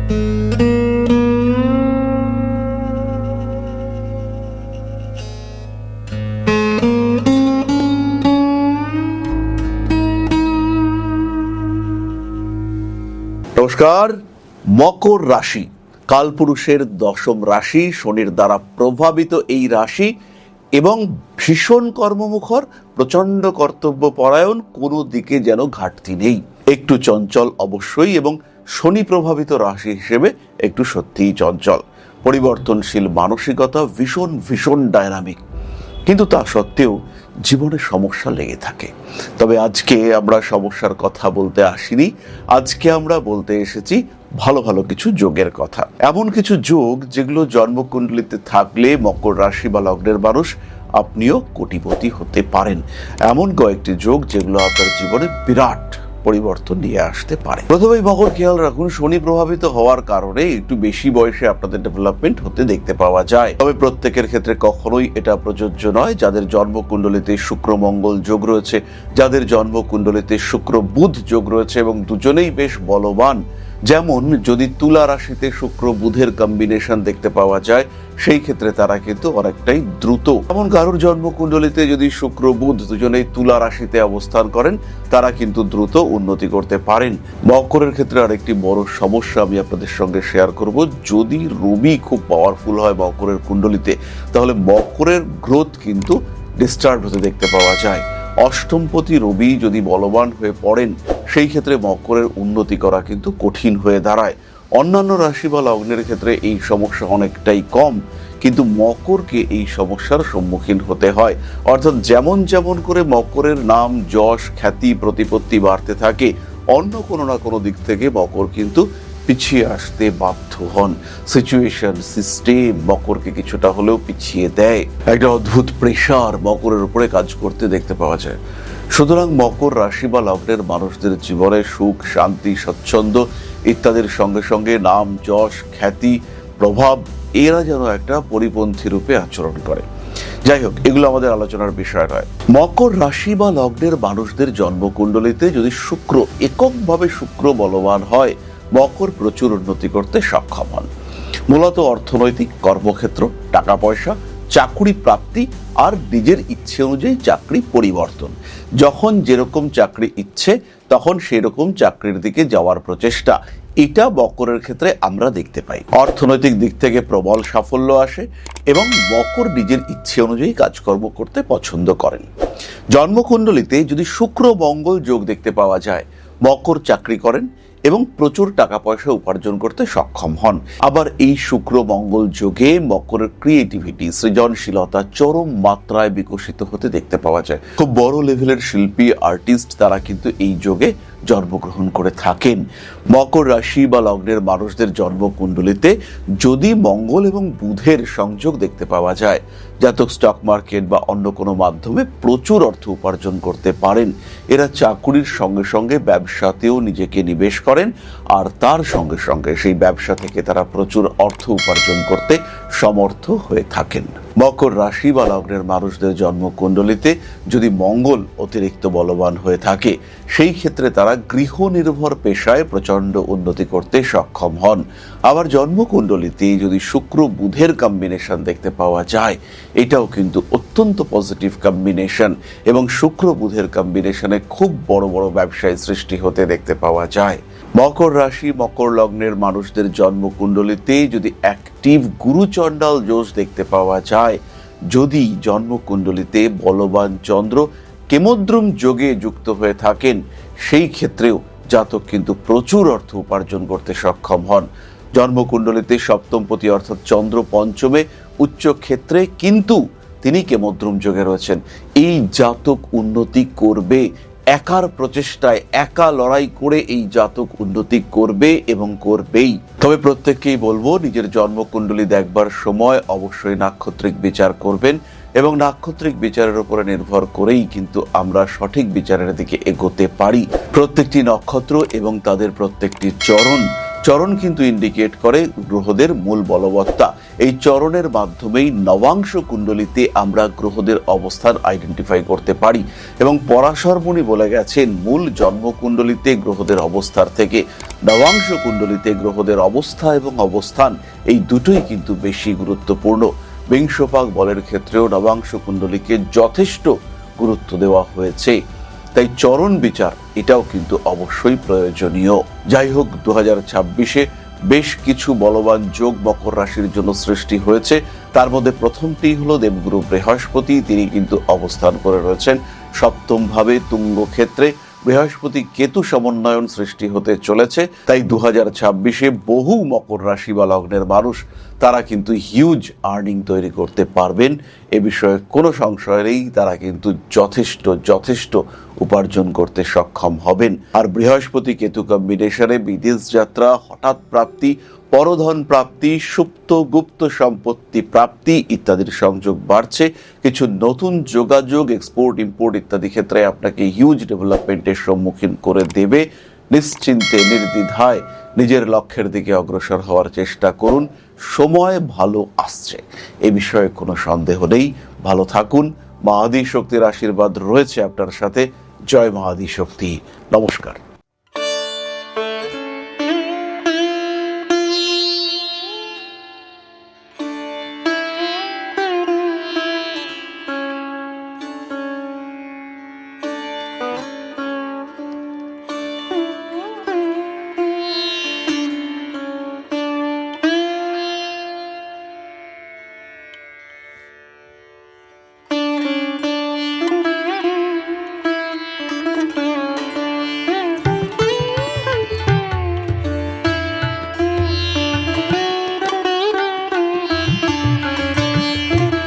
নমস্কার। মকর রাশি কালপুরুষের দশম রাশি, শনির দ্বারা প্রভাবিত এই রাশি এবং ভীষণ কর্মমুখর, প্রচন্ড কর্তব্য পরায়ণ, কোনো দিকে যেন ঘাটতি নেই। একটু চঞ্চল অবশ্যই, এবং শনি প্রভাবিত রাশি হিসেবে একটু সত্যিই চঞ্চল, পরিবর্তনশীল মানসিকতা, ভীষণ ভীষণ ডায়নামিক, কিন্তু তা সত্ত্বেও জীবনে সমস্যা লেগে থাকে। তবে আজকে আমরা সমস্যার কথা বলতে আসিনি, আজকে আমরা বলতে এসেছি ভালো ভালো কিছু যোগের কথা। এমন কিছু যোগ যেগুলো জন্মকুণ্ডলিতে থাকলে মকর রাশি বা লগ্নের মানুষ আপনিও কোটিপতি হতে পারেন। এমন কয়েকটি যোগ যেগুলো আপনার জীবনে বিরাট পরিবর্তন নিয়ে আসতে পারে। প্রথমেই মকর খেয়াল রাখুন, শনি প্রভাবিত হওয়ার কারণে একটু বেশি বয়সে আপনাদের ডেভেলপমেন্ট হতে দেখতে পাওয়া যায়। তবে প্রত্যেকের ক্ষেত্রে কখনোই এটা প্রযোজ্য নয়। যাদের জন্মকুণ্ডলিতে শুক্র মঙ্গল যোগ রয়েছে, যাদের জন্মকুণ্ডলিতে শুক্র বুধ যোগ রয়েছে এবং দুজনেই বেশ বলবান, যেমন যদি তুলা রাশিতে শুক্র বুধের কম্বিনেশন দেখতে পাওয়া যায়, সেই ক্ষেত্রে তারা কিন্তু অনেকটাই দ্রুত। এমন কারোর জন্মকুণ্ডলিতে যদি শুক্র বুধ দুজনেই তুলা রাশিতে অবস্থান করেন, তারা কিন্তু দ্রুত উন্নতি করতে পারেন। মকরের ক্ষেত্রে আরেকটি বড় সমস্যা আমি আপনাদের সঙ্গে শেয়ার করব। যদি রবি খুব পাওয়ারফুল হয় মকরের কুণ্ডলিতে, তাহলে মকরের গ্রোথ কিন্তু ডিস্টার্ব হতে দেখতে পাওয়া যায়। অষ্টমপতি রবি যদি বলবান হয়ে পড়েন, সেই ক্ষেত্রে মকরের উন্নতি করা কিন্তু কঠিন হয়ে দাঁড়ায়। অন্যান্য রাশি বা লগ্নের ক্ষেত্রে এই সমস্যা অনেকটাই কম, কিন্তু মকরকে এই সমস্যার সম্মুখীন হতে হয়। অর্থাৎ যেমন যেমন করে মকরের নাম, যশ, খ্যাতি, প্রতিপত্তি বাড়তে থাকে, অন্য কোনো না কোনো দিক থেকে মকর কিন্তু পিছিয়ে আসতে বাধ্য হন। সিচুয়েশন, সিস্টেম মকরকে কিছুটা হলেও পিছিয়ে দেয়। একটা অদ্ভুত প্রেশার মকরের উপরে কাজ করতে দেখতে পাওয়া যায়। সুতরাং মকর রাশি বা লগ্নের মানুষদের জীবনে সুখ, শান্তি, স্বচ্ছন্দ ইত্যাদির সঙ্গে সঙ্গে নাম, যশ, খ্যাতি, প্রভাব এরা যেন একটা পরিপন্থী রূপে আচরণ করে। যাই হোক, এগুলো আমাদের আলোচনার বিষয় নয়। মকর রাশি বা লগ্নের মানুষদের জন্মকুণ্ডলিতে যদি শুক্র, এককভাবে শুক্র বলবান হয়, মকর প্রচুর উন্নতি করতে সক্ষম হন। মূলত অর্থনৈতিক, কর্মক্ষেত্র, টাকা পয়সা, চাকরি প্রাপ্তি আর নিজের ইচ্ছে অনুযায়ী চাকরি পরিবর্তন। যখন যেরকম চাকরি ইচ্ছে তখন সেরকম চাকরির দিকে যাওয়ার প্রচেষ্টা, এটা মকরের ক্ষেত্রে আমরা দেখতে পাই। অর্থনৈতিক দিক থেকে প্রবল সাফল্য আসে এবং মকর নিজের ইচ্ছে অনুযায়ী কাজকর্ম করতে পছন্দ করেন। জন্মকুণ্ডলিতে যদি শুক্র মঙ্গল যোগ দেখতে পাওয়া যায়, মকর চাকরি করেন এবং প্রচুর টাকা পয়সা উপার্জন করতে সক্ষম হন। আবার এই শুক্র মঙ্গল যোগে মকরের ক্রিয়েটিভিটি, সৃজনশীলতা চরম মাত্রায় বিকশিত হতে দেখতে পাওয়া যায়। খুব বড় লেভেলের শিল্পী, আর্টিস্ট তারা কিন্তু এই যোগে জন্মগ্রহণ করে থাকেন। মকর রাশি বা লগ্নের মানুষদের জন্মকুণ্ডলিতে যদি মঙ্গল এবং বুধের সংযোগ দেখতে পাওয়া যায়, জাতক স্টক মার্কেট বা অন্য কোনো মাধ্যমে প্রচুর অর্থ উপার্জন করতে পারেন। এরা চাকুরির সঙ্গে সঙ্গে ব্যবসাতেও নিজেকে নিবেশ করেন, আর তার সঙ্গে সঙ্গে সেই ব্যবসা থেকে তারা প্রচুর অর্থ উপার্জন করতে সমর্থ হয়ে থাকেন। মকর রাশি বা লগ্নের মানুষদের জন্মকুণ্ডলিতে যদি মঙ্গল অতিরিক্ত বলবান হয়ে থাকে, সেই ক্ষেত্রে তারা গৃহ নির্ভর পেশায় প্রচন্ড উন্নতি করতে সক্ষম হন। আবার জন্মকুণ্ডলিতে যদি শুক্র বুধের কম্বিনেশন দেখতে পাওয়া যায়, এটাও কিন্তু অত্যন্ত পজিটিভ কম্বিনেশন এবং শুক্র বুধের কম্বিনেশনে খুব বড় বড় ব্যবসায় সৃষ্টি হতে দেখতে পাওয়া যায়। মকর রাশি, মকর লগ্নের মানুষদের জন্মকুণ্ডলিতে যদি অ্যাক্টিভ গুরুচণ্ডাল যোগ দেখতে পাওয়া যায়, যদি জন্মকুণ্ডলিতে বলবান চন্দ্র কেমদ্রুম যোগে যুক্ত হয়ে থাকেন, সেই ক্ষেত্রেও জাতক কিন্তু প্রচুর অর্থ উপার্জন করতে সক্ষম হন। জন্মকুণ্ডলিতে সপ্তমপতি অর্থাৎ চন্দ্র পঞ্চমে উচ্চ ক্ষেত্রে, কিন্তু তিনি কেমদ্রুম যোগে রয়েছেন। এই জাতক উন্নতি করবে, একার প্রচেষ্টায়, একা লড়াই করে এই জাতক উন্নতি করবে এবং করবেই। তবে প্রত্যেককেই বলবো, নিজের জন্মকুণ্ডলী দেখবার সময় অবশ্যই নাক্ষত্রিক বিচার করবেন এবং নাক্ষত্রিক বিচারের উপরে নির্ভর করেই কিন্তু আমরা সঠিক বিচারের দিকে এগোতে পারি। প্রত্যেকটি নক্ষত্র এবং তাদের প্রত্যেকটি চরণ চরণ কিন্তু ইন্ডিকেট করে গ্রহদের মূল বলবত্তা। এই চরণের মাধ্যমেই নবাংশ কুণ্ডলিতে আমরা গ্রহদের অবস্থান আইডেন্টিফাই করতে পারি এবং পরাশর মুনি বলে গেছেন মূল জন্মকুণ্ডলিতে গ্রহদের অবস্থার থেকে নবাংশ কুণ্ডলিতে গ্রহদের অবস্থা এবং অবস্থান এই দুটোই কিন্তু বেশি গুরুত্বপূর্ণ। বিংশপাক বলের ক্ষেত্রেও নবাংশ কুণ্ডলীকে যথেষ্ট গুরুত্ব দেওয়া হয়েছে, তাই চরণ বিচার এটাও কিন্তু অবশ্যই প্রয়োজনীয়। যাই হোক, 2026-এ বেশ কিছু বলবান যোগ মকর রাশির জন্য সৃষ্টি হয়েছে। তার মধ্যে প্রথমটি হলো দেবগুরু বৃহস্পতি, তিনি কিন্তু অবস্থান করে রয়েছেন সপ্তম ভাবে তুঙ্গ ক্ষেত্রে। বৃহস্পতি কেতু সমন্বয়ন সৃষ্টি হতে চলেছে, তাই 2026-এ বহু মকর রাশি বা লগ্নের মানুষ তারা কিন্তু হিউজ আর্নিং তৈরি করতে পারবেন। এ বিষয়ে কোনো সংশয় নেই, তারা কিন্তু যথেষ্ট উপার্জন করতে সক্ষম হবেন। আর বৃহস্পতি কেতু কম্বিনেশনে বিদেশ যাত্রা, হঠাৎ প্রাপ্তি, পরধন প্রাপ্তি, সুপ্ত গুপ্ত সম্পত্তি প্রাপ্তি ইত্যাদির সংযোগ বাড়ছে। কিছু নতুন যোগাযোগ, এক্সপোর্ট ইম্পোর্ট ইত্যাদি ক্ষেত্রে আপনাকে হিউজ ডেভেলপমেন্টের সম্মুখীন করে দেবে। নিশ্চিন্তে নির্দ্বিধায় নিজের লক্ষ্যের দিকে অগ্রসর হওয়ার চেষ্টা করুন, সময় ভালো আসছে, এ বিষয়ে কোনো সন্দেহ নেই। ভালো থাকুন, মা আদি শক্তির আশীর্বাদ রয়েছে আপনার সাথে। জয় মা আদি শক্তি। নমস্কার।